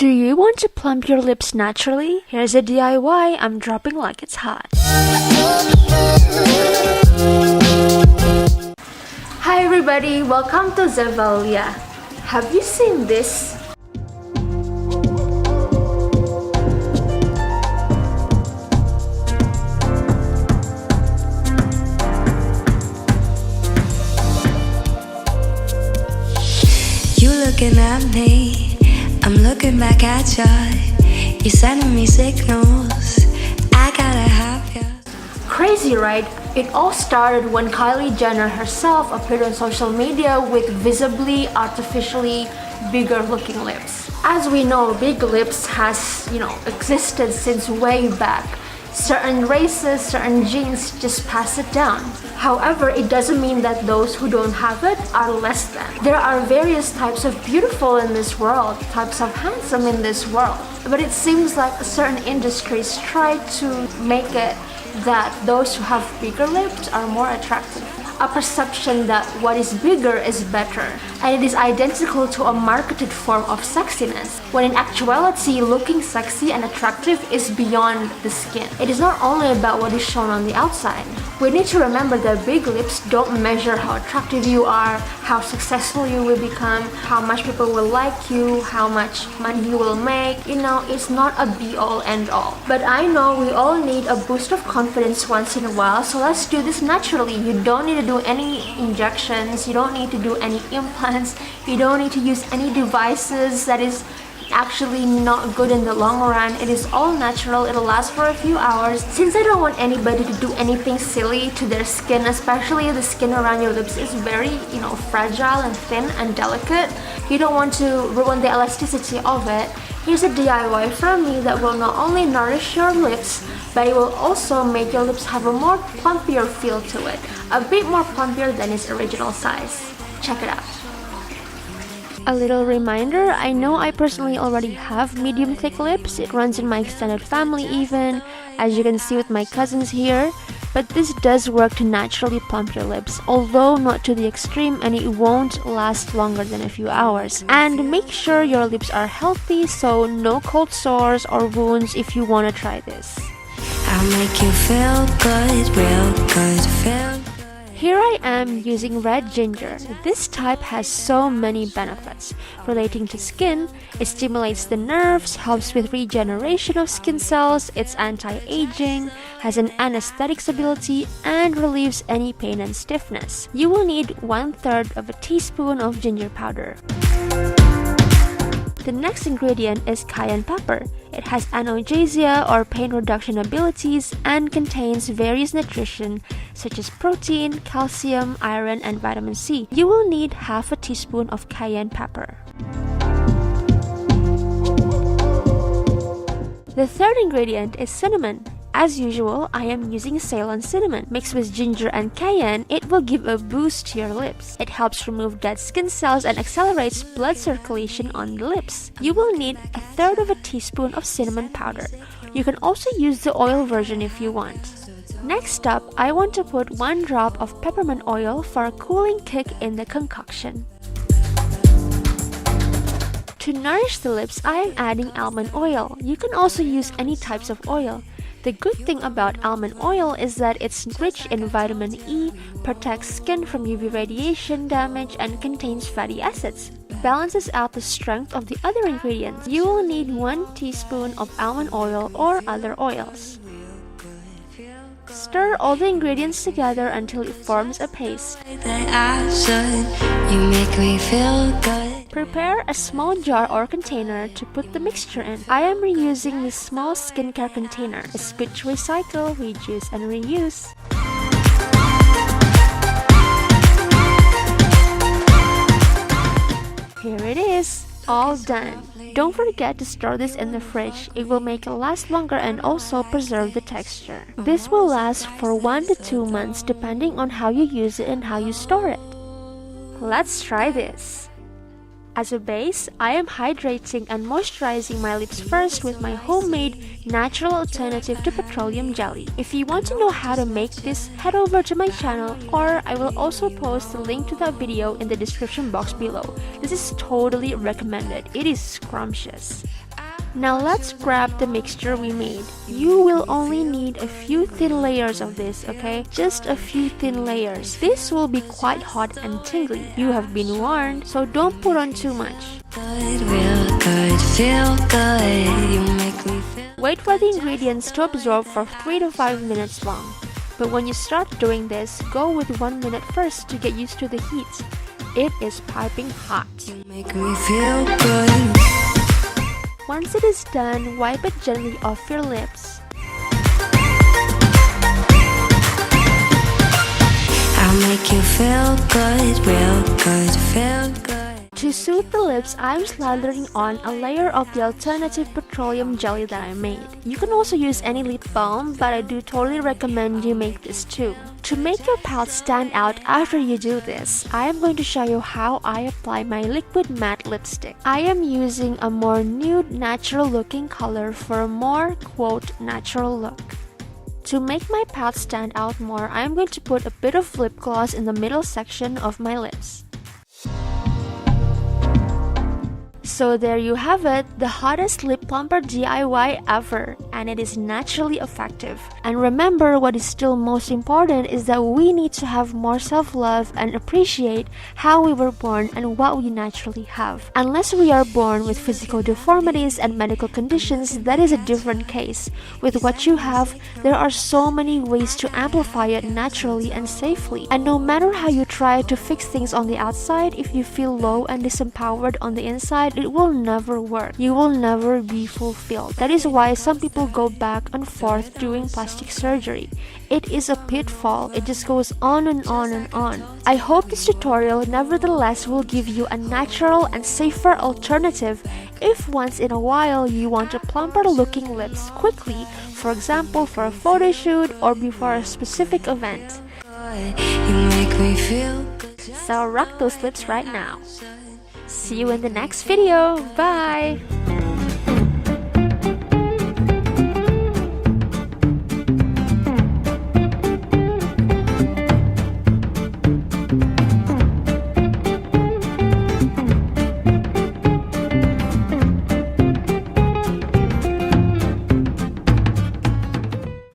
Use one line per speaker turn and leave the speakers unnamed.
Do you want to plump your lips naturally? Here's a DIY I'm dropping like it's hot. Hi everybody, welcome to Zevaulia. Have you seen this?
You looking at me, I'm looking back at ya. You're sending me signals, I gotta have ya.
Crazy, right? It all started when Kylie Jenner herself appeared on social media with visibly, artificially bigger looking lips. As we know, big lips has, existed since way back. Certain races, certain genes just pass it down. However, it doesn't mean that those who don't have it are less than. There are various types of beautiful in this world, types of handsome in this world. But it seems like certain industries try to make it that those who have bigger lips are more attractive. A perception that what is bigger is better, and it is identical to a marketed form of sexiness, when in actuality looking sexy and attractive is beyond the skin. It is not only about what is shown on the outside. We need to remember that big lips don't measure how attractive you are, how successful you will become, how much people will like you, how much money you will make. It's not a be-all end-all. But I know we all need a boost of confidence once in a while, so let's do this naturally. You don't need to do any injections, you don't need to do any implants, you don't need to use any devices that is actually not good in the long run. It is all natural, it'll last for a few hours. Since I don't want anybody to do anything silly to their skin, especially the skin around your lips is very, fragile and thin and delicate. You don't want to ruin the elasticity of it. Here's a DIY from me that will not only nourish your lips, but it will also make your lips have a more plumpier feel to it. A bit more plumpier than its original size. Check it out. A little reminder, I know I personally already have medium thick lips. It runs in my extended family even, as you can see with my cousins here. But this does work to naturally plump your lips, although not to the extreme, and it won't last longer than a few hours. And make sure your lips are healthy, so no cold sores or wounds if you want to try this.
I'll make you feel good, real good, feel good.
Here I am using red ginger. This type has so many benefits. Relating to skin, it stimulates the nerves, helps with regeneration of skin cells, it's anti-aging, has an anesthetics ability, and relieves any pain and stiffness. You will need 1/3 of a teaspoon of ginger powder. The next ingredient is cayenne pepper. It has analgesia or pain reduction abilities and contains various nutrition such as protein, calcium, iron, and vitamin C. You will need 1/2 teaspoon of cayenne pepper. The third ingredient is cinnamon. As usual, I am using Ceylon cinnamon. Mixed with ginger and cayenne, it will give a boost to your lips. It helps remove dead skin cells and accelerates blood circulation on the lips. You will need 1/3 of a teaspoon of cinnamon powder. You can also use the oil version if you want. Next up, I want to put 1 drop of peppermint oil for a cooling kick in the concoction. To nourish the lips, I am adding almond oil. You can also use any types of oil. The good thing about almond oil is that it's rich in vitamin E, protects skin from UV radiation damage, and contains fatty acids. Balances out the strength of the other ingredients. You will need 1 teaspoon of almond oil or other oils. Stir all the ingredients together until it forms a paste.
You make me feel good.
Prepare a small jar or container to put the mixture in. I am reusing this small skincare container. It's good to recycle, reduce, and reuse. Here it is, all done. Don't forget to store this in the fridge. It will make it last longer and also preserve the texture. This will last for 1 to 2 months depending on how you use it and how you store it. Let's try this. As a base, I am hydrating and moisturizing my lips first with my homemade natural alternative to petroleum jelly. If you want to know how to make this, head over to my channel, or I will also post the link to that video in the description box below. This is totally recommended. It is scrumptious. Now let's grab the mixture we made. You will only need a few thin layers of this, okay? Just a few thin layers. This will be quite hot and tingly. You have been warned, so don't put on too much.
Real good, feel good. You make me feel.
Wait for the ingredients to absorb for 3 to 5 minutes long. But when you start doing this, go with 1 minute first to get used to the heat. It is piping hot.
You make me feel good.
Once it is done, wipe it gently off your lips.
I'll make you feel good, real good, feel good.
To soothe the lips, I'm slathering on a layer of the alternative petroleum jelly that I made. You can also use any lip balm, but I do totally recommend you make this too. To make your palette stand out after you do this, I am going to show you how I apply my liquid matte lipstick. I am using a more nude, natural looking color for a more, quote, natural look. To make my palette stand out more, I am going to put a bit of lip gloss in the middle section of my lips. So there you have it, the hottest lip plumper DIY ever, and it is naturally effective. And remember, what is still most important is that we need to have more self-love and appreciate how we were born and what we naturally have. Unless we are born with physical deformities and medical conditions, that is a different case. With what you have, there are so many ways to amplify it naturally and safely. And no matter how you try to fix things on the outside, if you feel low and disempowered on the inside, it will never work. You will never be fulfilled. That is why some people go back and forth doing plastic surgery. It is a pitfall. It just goes on and on and on. I hope this tutorial nevertheless will give you a natural and safer alternative if once in a while you want a plumper looking lips quickly, for example for a photo shoot or before a specific event.
You make me feel good.
So rock those lips right now. See you in the next video. Bye!